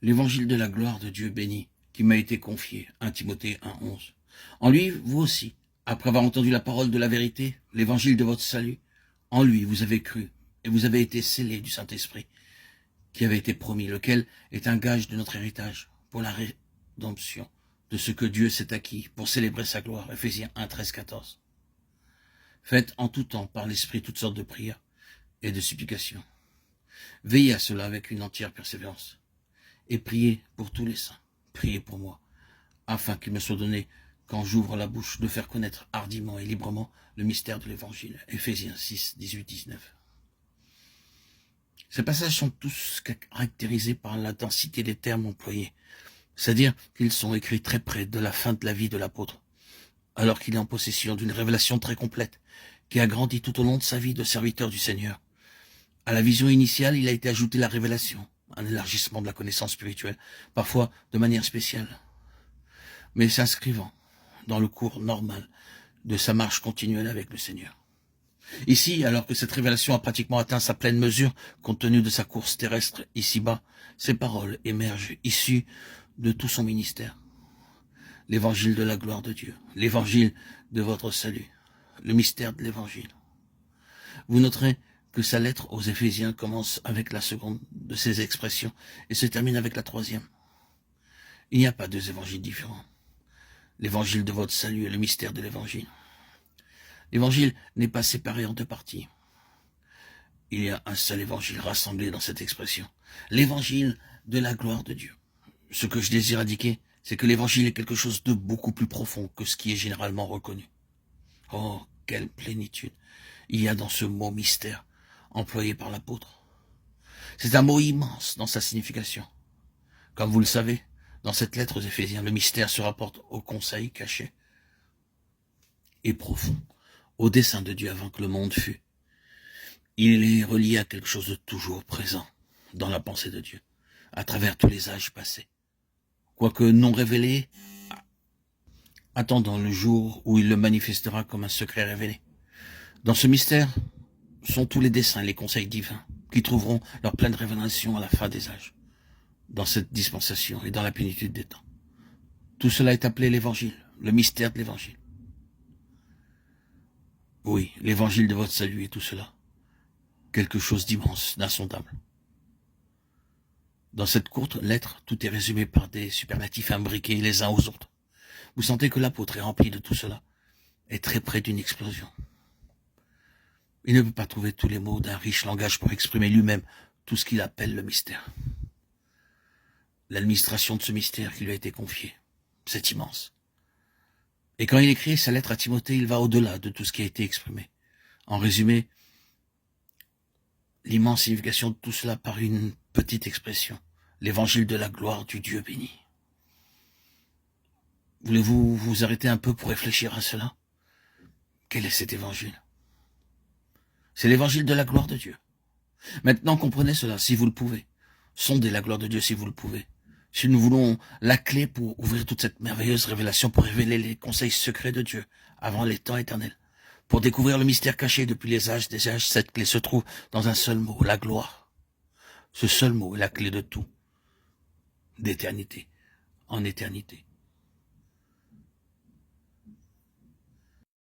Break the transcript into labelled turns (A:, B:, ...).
A: L'évangile de la gloire de Dieu béni, qui m'a été confié, 1 Timothée 1,11. En lui, vous aussi, après avoir entendu la parole de la vérité, l'évangile de votre salut, en lui vous avez cru, et vous avez été scellés du Saint-Esprit, qui avait été promis, lequel est un gage de notre héritage, pour la rédemption de ce que Dieu s'est acquis, pour célébrer sa gloire. Ephésiens 1, 13, 14. Faites en tout temps par l'Esprit toutes sortes de prières et de supplications. Veillez à cela avec une entière persévérance. Et priez pour tous les saints. Priez pour moi, afin qu'il me soit donné, quand j'ouvre la bouche, de faire connaître hardiment et librement le mystère de l'Évangile. Ephésiens 6, 18, 19. Ces passages sont tous caractérisés par la densité des termes employés, c'est-à-dire qu'ils sont écrits très près de la fin de la vie de l'apôtre, alors qu'il est en possession d'une révélation très complète, qui a grandi tout au long de sa vie de serviteur du Seigneur. À la vision initiale, il a été ajouté la révélation, un élargissement de la connaissance spirituelle, parfois de manière spéciale, mais s'inscrivant dans le cours normal de sa marche continuelle avec le Seigneur. Ici, alors que cette révélation a pratiquement atteint sa pleine mesure, compte tenu de sa course terrestre ici-bas, ces paroles émergent issues de tout son ministère. L'évangile de la gloire de Dieu, l'évangile de votre salut, le mystère de l'évangile. Vous noterez que sa lettre aux Éphésiens commence avec la seconde de ces expressions et se termine avec la troisième. Il n'y a pas deux évangiles différents. L'évangile de votre salut et le mystère de l'évangile. L'évangile n'est pas séparé en deux parties. Il y a un seul évangile rassemblé dans cette expression. L'évangile de la gloire de Dieu. Ce que je désire indiquer, c'est que l'évangile est quelque chose de beaucoup plus profond que ce qui est généralement reconnu. Oh, quelle plénitude il y a dans ce mot mystère employé par l'apôtre. C'est un mot immense dans sa signification. Comme vous le savez, dans cette lettre aux Éphésiens, le mystère se rapporte au conseil caché et profond, au dessein de Dieu avant que le monde fût. Il est relié à quelque chose de toujours présent dans la pensée de Dieu, à travers tous les âges passés. Quoique non révélé, attendant le jour où il le manifestera comme un secret révélé. Dans ce mystère sont tous les desseins et les conseils divins qui trouveront leur pleine révélation à la fin des âges, dans cette dispensation et dans la plénitude des temps. Tout cela est appelé l'évangile, le mystère de l'évangile. Oui, l'évangile de votre salut et tout cela. Quelque chose d'immense, d'insondable. Dans cette courte lettre, tout est résumé par des superlatifs imbriqués les uns aux autres. Vous sentez que l'apôtre est rempli de tout cela, est très près d'une explosion. Il ne peut pas trouver tous les mots d'un riche langage pour exprimer lui-même tout ce qu'il appelle le mystère. L'administration de ce mystère qui lui a été confié, c'est immense. Et quand il écrit sa lettre à Timothée, il va au-delà de tout ce qui a été exprimé. En résumé, l'immense signification de tout cela par une petite expression, l'évangile de la gloire du Dieu béni. Voulez-vous vous arrêter un peu pour réfléchir à cela? Quel est cet évangile? C'est l'évangile de la gloire de Dieu. Maintenant, comprenez cela, si vous le pouvez. Sondez la gloire de Dieu si vous le pouvez. Si nous voulons la clé pour ouvrir toute cette merveilleuse révélation, pour révéler les conseils secrets de Dieu avant les temps éternels, pour découvrir le mystère caché depuis les âges des âges, cette clé se trouve dans un seul mot, la gloire. Ce seul mot est la clé de tout, d'éternité en éternité.